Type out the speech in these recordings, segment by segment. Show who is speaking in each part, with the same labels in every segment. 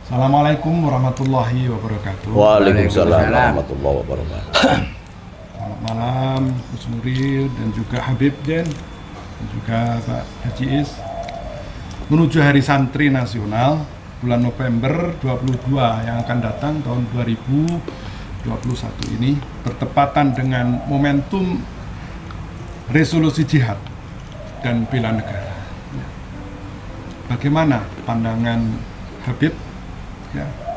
Speaker 1: Assalamualaikum warahmatullahi wabarakatuh.
Speaker 2: Waalaikumsalam warahmatullahi wabarakatuh.
Speaker 1: Selamat malam Gus Murid dan juga Habib Jen dan juga Pak Haji Is. Menuju Hari Santri Nasional bulan November 22 yang akan datang tahun 2021 ini bertepatan dengan momentum resolusi jihad dan bela negara. Bagaimana pandangan Habib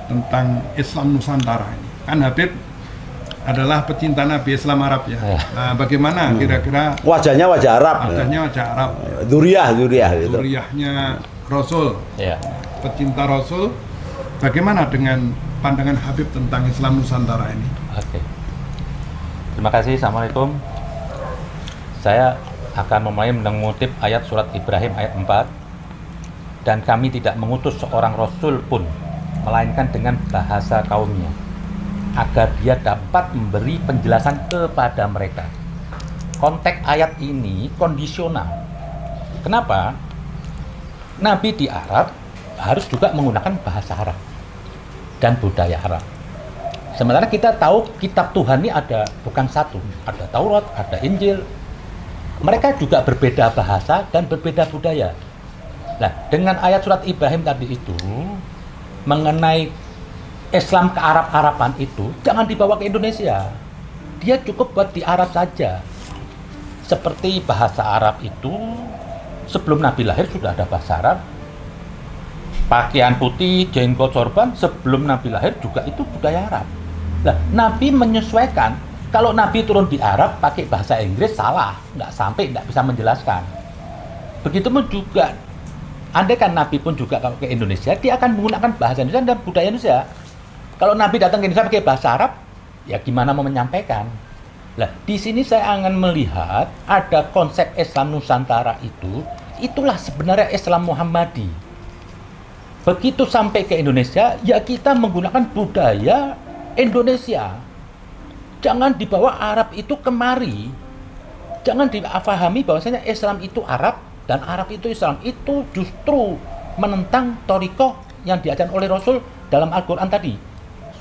Speaker 1: tentang Islam Nusantara ini? Kan Habib adalah pecinta Nabi Islam Arab ya. Nah, bagaimana kira-kira
Speaker 2: Wajahnya wajah Arab.
Speaker 1: wajahnya wajah Arab,
Speaker 2: Duriah gitu.
Speaker 1: zuriyahnya Rasul,
Speaker 3: Ya.
Speaker 1: pecinta Rasul. Bagaimana dengan pandangan Habib tentang Islam Nusantara ini?
Speaker 3: Oke. Terima kasih. Assalamualaikum. Saya akan memulai mengutip ayat surat Ibrahim ayat 4. Dan kami tidak mengutus seorang rasul pun, melainkan dengan bahasa kaumnya, agar dia dapat memberi penjelasan kepada mereka. Konteks ayat ini kondisional. Kenapa? Nabi di Arab harus juga menggunakan bahasa Arab dan budaya Arab. Sementara kita tahu kitab Tuhan ini ada bukan satu, ada Taurat, ada Injil. Mereka juga berbeda bahasa dan berbeda budaya. Nah, dengan ayat surat Ibrahim tadi itu mengenai Islam ke Arab-Araban itu jangan dibawa ke Indonesia. Dia cukup buat di Arab saja. Seperti bahasa Arab itu sebelum Nabi lahir sudah ada bahasa Arab. Pakaian putih, jenggot, sorban sebelum Nabi lahir juga itu budaya Arab. Nah, Nabi menyesuaikan. Kalau Nabi turun di Arab pakai bahasa Inggris salah, nggak bisa menjelaskan. Begitupun juga, andai kan Nabi pun juga kalau ke Indonesia, dia akan menggunakan bahasa Indonesia dan budaya Indonesia. Kalau Nabi datang ke Indonesia pakai bahasa Arab, ya gimana mau menyampaikan? Nah, di sini saya akan melihat ada konsep Islam Nusantara itu, itulah sebenarnya Islam Muhammadi. Begitu sampai ke Indonesia, ya kita menggunakan budaya Indonesia. Jangan dibawa Arab itu kemari. Jangan dipahami bahwasanya Islam itu Arab dan Arab itu Islam. Itu justru menentang thariqah yang diajarkan oleh Rasul dalam Al-Quran tadi.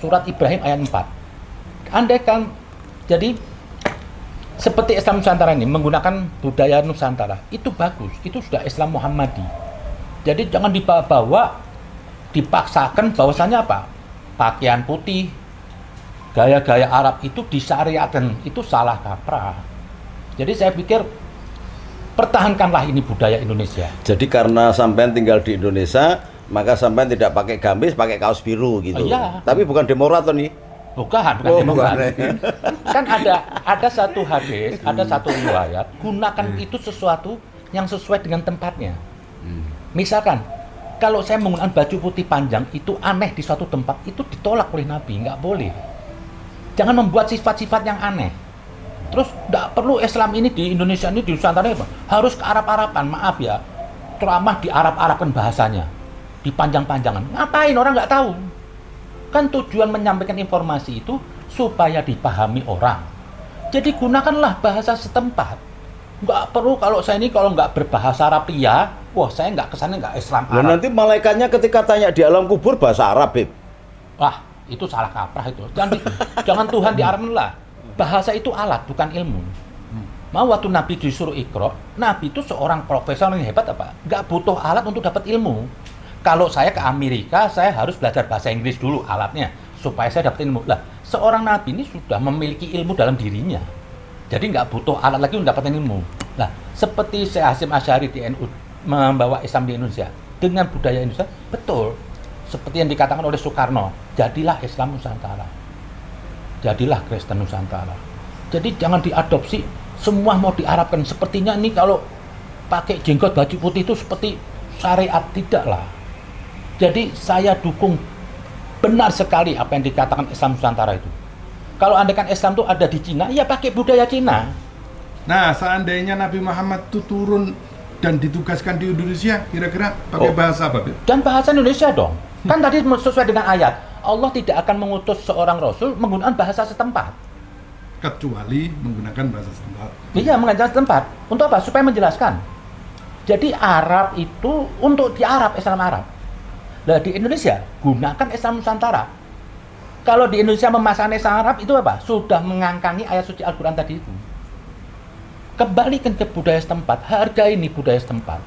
Speaker 3: Surat Ibrahim ayat 4. Andai kan, jadi seperti Islam Nusantara ini menggunakan budaya Nusantara, itu bagus. Itu sudah Islam Muhammadi. Jadi jangan dibawa, dipaksakan bahwasanya apa? Pakaian putih, gaya-gaya Arab itu disyariatkan, itu salah kaprah. Jadi saya pikir pertahankanlah ini budaya Indonesia.
Speaker 2: Jadi karena sampean tinggal di Indonesia, maka sampean tidak pakai gamis, pakai kaos biru gitu.
Speaker 3: Iya.
Speaker 2: Tapi bukan demokrat nih.
Speaker 3: Bukan demokrat. Kan ada satu hadis, ada satu riwayat, gunakan itu sesuatu yang sesuai dengan tempatnya. Misalkan, kalau saya menggunakan baju putih panjang itu aneh di suatu tempat, itu ditolak oleh Nabi, nggak boleh. Jangan membuat sifat-sifat yang aneh. Terus tidak perlu Islam ini di Indonesia ini di Nusantara apa? Harus ke Arab-Araban, maaf ya. Ceramah di Arab-Araban bahasanya, dipanjang-panjangan. Ngapain orang nggak tahu? Kan tujuan menyampaikan informasi itu supaya dipahami orang. Jadi gunakanlah bahasa setempat. Nggak perlu kalau saya ini kalau nggak berbahasa Arab ya, wah saya nggak kesana nggak Islam Arab.
Speaker 2: Nanti malaikatnya ketika tanya di alam kubur bahasa Arab, Bib.
Speaker 3: Wah, itu salah kaprah itu. Jangan Tuhan diarahkan lah. Bahasa itu alat, bukan ilmu. Mau waktu Nabi disuruh Iqra, Nabi itu seorang profesional yang hebat apa? Nggak butuh alat untuk dapat ilmu. Kalau saya ke Amerika, saya harus belajar bahasa Inggris dulu alatnya supaya saya dapat ilmu. Lah, seorang Nabi ini sudah memiliki ilmu dalam dirinya. Jadi nggak butuh alat lagi untuk dapat ilmu. Nah, seperti Syekh Hasyim Asy'ari di NU membawa Islam di Indonesia dengan budaya Indonesia, betul. Seperti yang dikatakan oleh Soekarno, jadilah Islam Nusantara. Jadilah Kristen Nusantara. Jadi jangan diadopsi, semua mau diarabkan. Sepertinya ini kalau pakai jenggot baju putih itu seperti syariat, tidaklah. Jadi saya dukung benar sekali apa yang dikatakan Islam Nusantara itu. Kalau andaikan Islam itu ada di Cina, ya pakai budaya Cina.
Speaker 1: Nah, seandainya Nabi Muhammad itu turun dan ditugaskan di Indonesia, kira-kira pakai bahasa apa, Bib?
Speaker 3: Dan bahasa Indonesia dong. Kan tadi sesuai dengan ayat, Allah tidak akan mengutus seorang Rasul menggunakan bahasa setempat.
Speaker 1: Kecuali menggunakan bahasa setempat.
Speaker 3: Iya, menggunakan setempat. Untuk apa? Supaya menjelaskan. Jadi Arab itu untuk di Arab, Islam Arab. Nah, di Indonesia gunakan Islam Nusantara. Kalau di Indonesia memasang Islam Arab itu apa? Sudah mengangkangi ayat suci Al-Quran tadi itu. Kembalikan ke budaya setempat, hargai ini budaya setempat.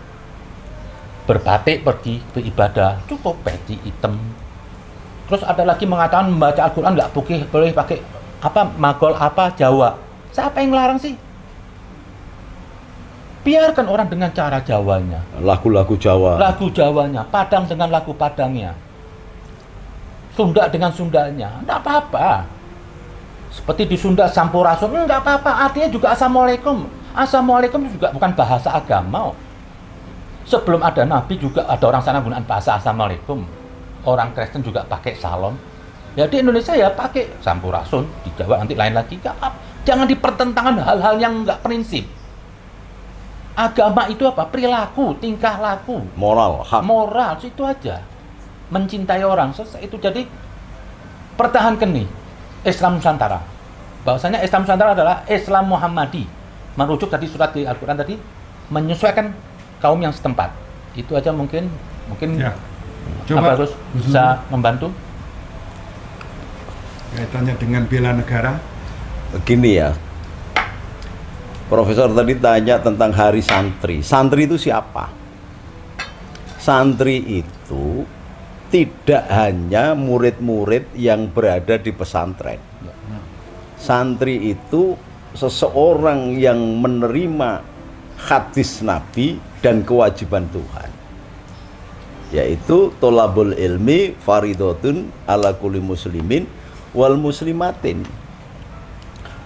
Speaker 3: Berbatik pergi beribadah, cukup peci hitam. Terus ada lagi mengatakan membaca Al-Quran nggak boleh pakai apa magol apa Jawa. Siapa yang larang sih? Biarkan orang dengan cara Jawanya.
Speaker 2: Lagu-lagu Jawa.
Speaker 3: Lagu Jawanya, Padang dengan lagu Padangnya. Sunda dengan Sundanya, enggak apa-apa. Seperti di Sunda Sampurasun, enggak apa-apa. Artinya juga Assalamualaikum. Assalamualaikum juga bukan bahasa agama. Sebelum ada Nabi juga ada orang sana gunakan bahasa Assalamualaikum. Orang Kristen juga pakai salam. Ya di Indonesia ya pakai Sampurasun. Di Jawa nanti lain lagi. Enggak apa-apa. Jangan dipertentangkan hal-hal yang enggak prinsip. Agama itu apa? Perilaku, tingkah laku,
Speaker 2: Moral, hak.
Speaker 3: moral, itu aja. Mencintai orang, selesai itu. Jadi pertahankan nih Islam Nusantara. Bahwasanya Islam Nusantara adalah Islam Muhammadi. Merujuk tadi surat di Al-Quran tadi, menyesuaikan kaum yang setempat. Itu aja mungkin
Speaker 1: Ya. Coba
Speaker 3: Pak Gus bisa membantu.
Speaker 1: kaitannya dengan bela negara.
Speaker 2: Gini ya, Profesor tadi tanya tentang hari santri. Santri itu siapa? Santri itu tidak hanya murid-murid yang berada di pesantren. Santri itu seseorang yang menerima hadis Nabi dan kewajiban Tuhan, yaitu tolabul ilmi faridotun ala kulli muslimin wal muslimatin.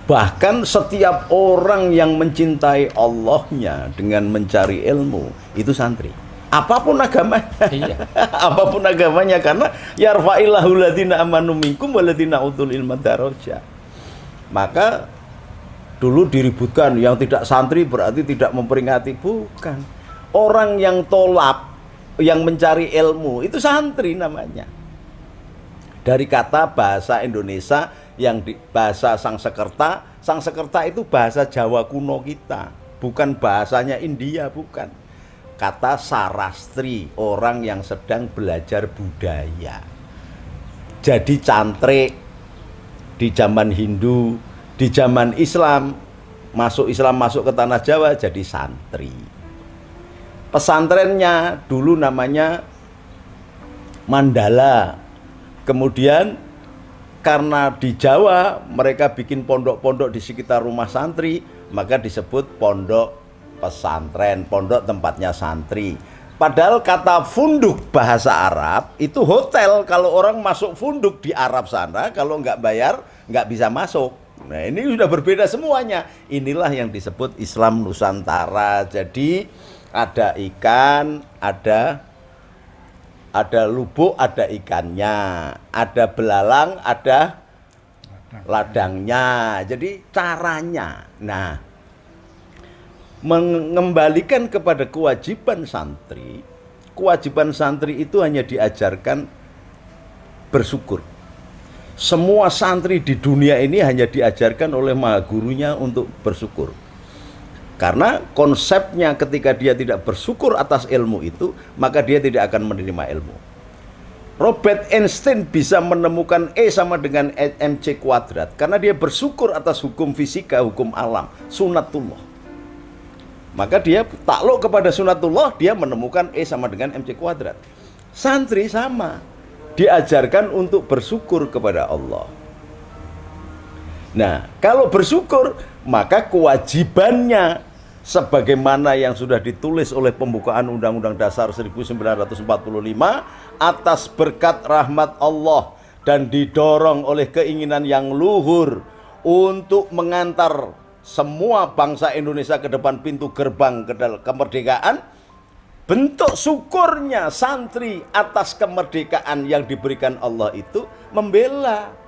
Speaker 2: Bahkan setiap orang yang mencintai Allahnya dengan mencari ilmu itu santri. Apapun agamanya.
Speaker 3: Iya.
Speaker 2: Apapun agamanya, karena yarfa'illahu ladina amanu minkum waladina utul ilma daraja. Maka dulu diributkan yang tidak santri berarti tidak memperingati. Bukan. Orang yang tolab, yang mencari ilmu itu santri namanya. Dari kata bahasa Indonesia yang di bahasa Sangsekerta itu bahasa Jawa kuno kita, bukan bahasanya India, bukan. Kata sarastri, orang yang sedang belajar budaya. Jadi cantrik di zaman Hindu, di zaman Islam masuk ke tanah Jawa jadi santri. Pesantrennya dulu namanya Mandala. Kemudian karena di Jawa mereka bikin pondok-pondok di sekitar rumah santri, maka disebut pondok pesantren, pondok tempatnya santri. Padahal kata funduk bahasa Arab itu hotel. Kalau orang masuk funduk di Arab sana, kalau nggak bayar nggak bisa masuk. Nah ini sudah berbeda semuanya. Inilah yang disebut Islam Nusantara. Jadi ada ikan, ada lubuk, ada ikannya, ada belalang, ada ladangnya. Jadi caranya, nah, mengembalikan kepada kewajiban santri. Kewajiban santri itu hanya diajarkan bersyukur. Semua santri di dunia ini hanya diajarkan oleh maha gurunya untuk bersyukur. Karena konsepnya ketika dia tidak bersyukur atas ilmu itu, maka dia tidak akan menerima ilmu. Robert Einstein bisa menemukan E sama dengan mc kuadrat karena dia bersyukur atas hukum fisika, hukum alam, sunatullah. Maka dia takluk kepada sunatullah, dia menemukan E sama dengan mc kuadrat. Santri sama, diajarkan untuk bersyukur kepada Allah. Nah, kalau bersyukur, maka kewajibannya sebagaimana yang sudah ditulis oleh pembukaan Undang-Undang Dasar 1945 atas berkat rahmat Allah dan didorong oleh keinginan yang luhur untuk mengantar semua bangsa Indonesia ke depan pintu gerbang kemerdekaan. Bentuk syukurnya santri atas kemerdekaan yang diberikan Allah itu membela.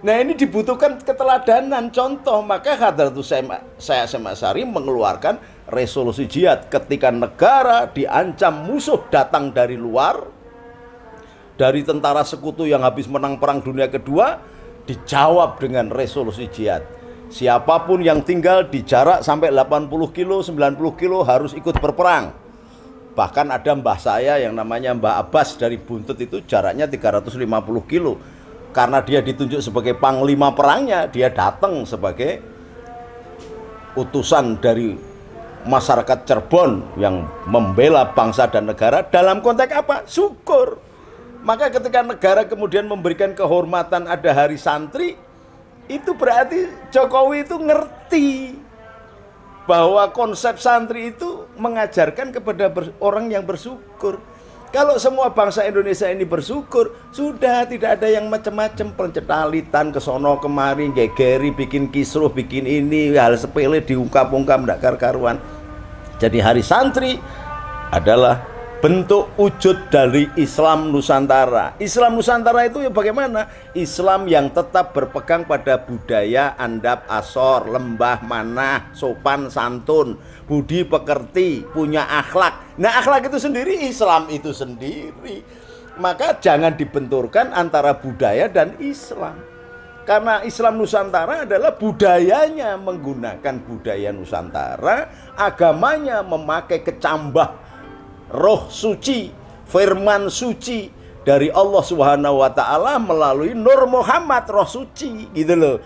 Speaker 2: Nah ini dibutuhkan keteladanan, contoh. Maka Hadratus Syekh Hasyim Asy'ari mengeluarkan resolusi jihad ketika negara diancam musuh datang dari luar, dari tentara sekutu yang habis menang perang dunia kedua, dijawab dengan resolusi jihad. Siapapun yang tinggal di jarak sampai 80 kilo, 90 kilo harus ikut berperang. Bahkan ada mbah saya yang namanya Mbah Abbas dari Buntut itu jaraknya 350 kilo. Karena dia ditunjuk sebagai panglima perangnya, dia datang sebagai utusan dari masyarakat Cirebon yang membela bangsa dan negara dalam konteks apa? Syukur. Maka ketika negara kemudian memberikan kehormatan ada hari santri, itu berarti Jokowi itu ngerti bahwa konsep santri itu mengajarkan kepada orang yang bersyukur. Kalau semua bangsa Indonesia ini bersyukur, sudah tidak ada yang macam-macam pencetalitan kesono kemari, gegeri, bikin kisruh, bikin ini, hal sepele diungkap-ungkap tidak karuan. Jadi hari santri adalah bentuk wujud dari Islam Nusantara. Islam Nusantara itu ya bagaimana? Islam yang tetap berpegang pada budaya andap asor, lembah manah, sopan santun, budi pekerti, punya akhlak. Nah, akhlak itu sendiri Islam itu sendiri. Maka jangan dibenturkan antara budaya dan Islam. Karena Islam Nusantara adalah budayanya menggunakan budaya Nusantara, agamanya memakai kecambah roh suci, firman suci dari Allah Subhanahu wa taala melalui Nur Muhammad roh suci, gitu loh.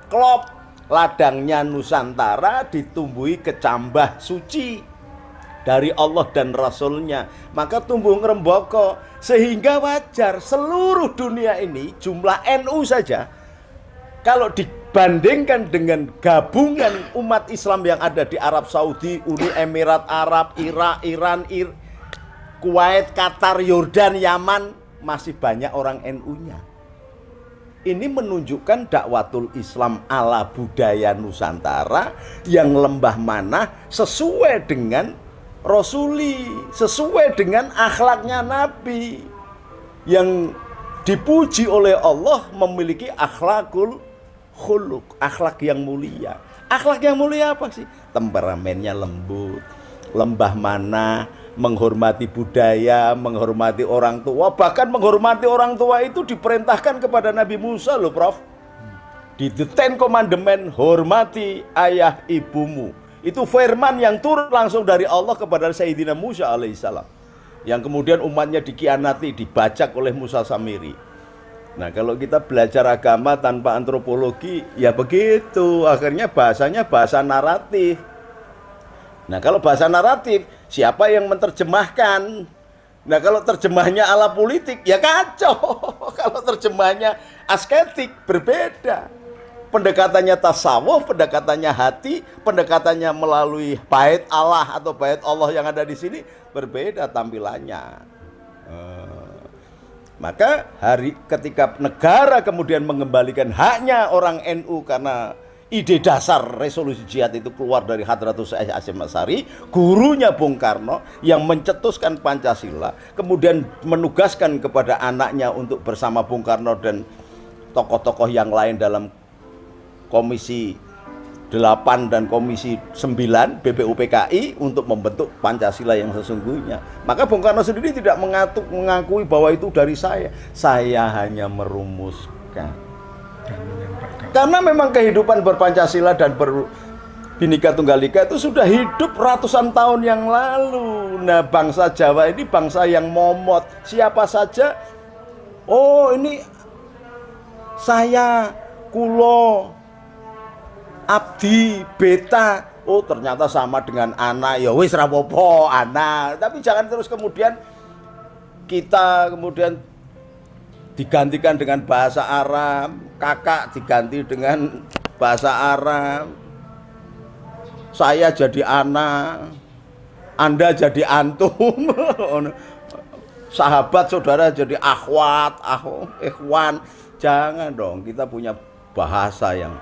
Speaker 2: Klop ladangnya Nusantara ditumbuhi kecambah suci dari Allah dan Rasulnya, maka tumbuh ngrembaka, sehingga wajar seluruh dunia ini jumlah NU saja kalau dibandingkan dengan gabungan umat Islam yang ada di Arab Saudi, Uni Emirat Arab, Irak, Iran, Kuwait, Qatar, Yordan, Yaman, masih banyak orang NU-nya. Ini menunjukkan dakwatul Islam ala budaya Nusantara yang lembah manah sesuai dengan Rasuli, sesuai dengan akhlaknya Nabi yang dipuji oleh Allah memiliki akhlakul khuluq, akhlak yang mulia. Akhlak yang mulia apa sih? Temperamennya lembut, lembah manah, menghormati budaya, menghormati orang tua. Bahkan menghormati orang tua itu diperintahkan kepada Nabi Musa loh, Prof. Di The Ten Commandment, hormati ayah ibumu. Itu firman yang turun langsung dari Allah kepada Sayyidina Musa alaihissalam, yang kemudian umatnya dikhianati, dibajak oleh Musa Samiri. Nah, kalau kita belajar agama tanpa antropologi, ya begitu. Akhirnya bahasanya bahasa naratif. Nah, kalau bahasa naratif, siapa yang menerjemahkan? Nah, kalau terjemahnya ala politik, ya kacau. Kalau terjemahnya asketik, berbeda. Pendekatannya tasawuf, pendekatannya hati, pendekatannya melalui bait Allah atau bait Allah yang ada di sini, berbeda tampilannya. Maka ketika negara kemudian mengembalikan haknya orang NU karena ide dasar resolusi jihad itu keluar dari Hadratus Hasyim Asy'ari, gurunya Bung Karno yang mencetuskan Pancasila, kemudian menugaskan kepada anaknya untuk bersama Bung Karno dan tokoh-tokoh yang lain dalam Komisi 8 dan Komisi 9 BPUPKI untuk membentuk Pancasila yang sesungguhnya. Maka Bung Karno sendiri tidak mengakui bahwa itu dari saya hanya merumuskan. Karena memang kehidupan berpancasila dan Bhinneka Tunggal Ika itu sudah hidup ratusan tahun yang lalu. Nah, bangsa Jawa ini bangsa yang momot. Siapa saja, oh ini saya, kulo, abdi, beta, oh ternyata sama dengan anak, ya wis rapopo anak. Tapi jangan terus kemudian kita kemudian digantikan dengan bahasa Arab, kakak diganti dengan bahasa Arab, saya jadi anak, Anda jadi antum, sahabat saudara jadi akhwat, ikhwan. Jangan dong, kita punya bahasa yang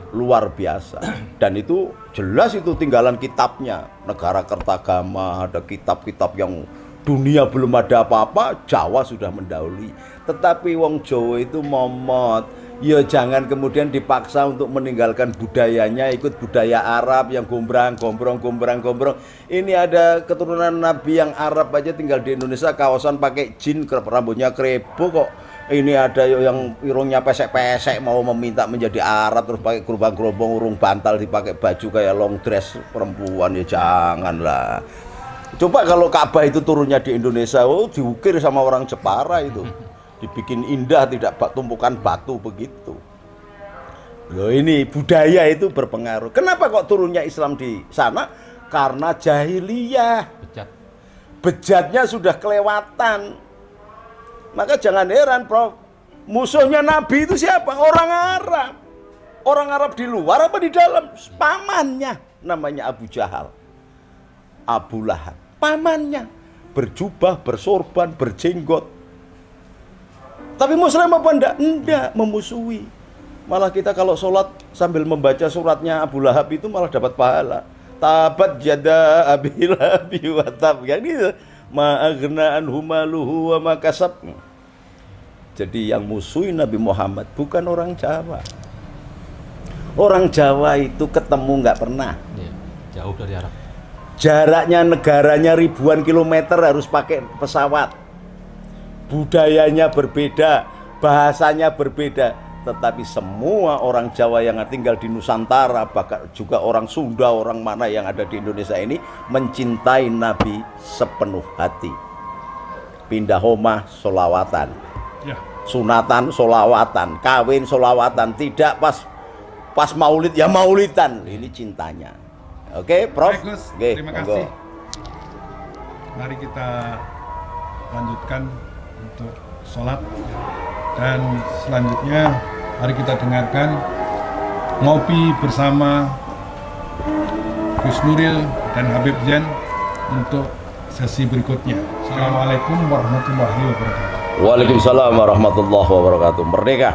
Speaker 2: luar biasa, dan itu jelas itu tinggalan kitabnya. Negara Kertagama ada kitab-kitab yang dunia belum ada apa-apa, Jawa sudah mendahului. Tetapi wong Jawa itu momot, ya jangan kemudian dipaksa untuk meninggalkan budayanya, ikut budaya Arab yang gombrang. Ini ada keturunan Nabi yang Arab aja tinggal di Indonesia, kawasan pakai jin, rambutnya krebo kok. Ini ada yang irungnya pesek-pesek mau meminta menjadi Arab, terus pakai gerobak-gerobong, urung bantal, dipakai baju kayak long dress perempuan. Ya janganlah. Coba kalau Ka'bah itu turunnya di Indonesia, oh diukir sama orang Jepara itu. Dibikin indah, tidak tumpukan batu begitu. Loh ini budaya itu berpengaruh. Kenapa kok turunnya Islam di sana? Karena jahiliyah.
Speaker 3: Bejat.
Speaker 2: Bejatnya sudah kelewatan. Maka jangan heran, Prof. Musuhnya Nabi itu siapa? Orang Arab. Orang Arab di luar apa di dalam? Pamannya namanya Abu Jahal. Abu Lahab. Pamannya. Berjubah, bersorban, berjenggot. Tapi Muslim apa enggak? Enggak, memusuhi. Malah kita kalau sholat sambil membaca suratnya Abu Lahab itu malah dapat pahala. Tabat jada Abi Lahabi wa tab. Kan gitu. Ma'aghna anhu maluhu wa ma kasab. Jadi yang musuhi Nabi Muhammad bukan orang Jawa. Orang Jawa itu ketemu nggak pernah.
Speaker 3: Ya, jauh dari Arab.
Speaker 2: Jaraknya negaranya ribuan kilometer harus pakai pesawat. Budayanya berbeda, bahasanya berbeda. Tetapi semua orang Jawa yang tinggal di Nusantara, bahkan juga orang Sunda, orang mana yang ada di Indonesia ini mencintai Nabi sepenuh hati. Pindah homah solawatan,
Speaker 1: Ya.
Speaker 2: sunatan solawatan, kawin solawatan, tidak pas maulid ya maulidan. Ini cintanya. Oke, Prof.
Speaker 1: Baik, Gus.
Speaker 2: Oke,
Speaker 1: Terima
Speaker 2: monggo.
Speaker 1: kasih. Mari kita lanjutkan untuk sholat. Dan selanjutnya mari kita dengarkan ngopi bersama Gus Nuril dan Habib Zain untuk sesi berikutnya. Assalamualaikum warahmatullahi wabarakatuh.
Speaker 2: Waalaikumsalam warahmatullahi wabarakatuh. Merdeka.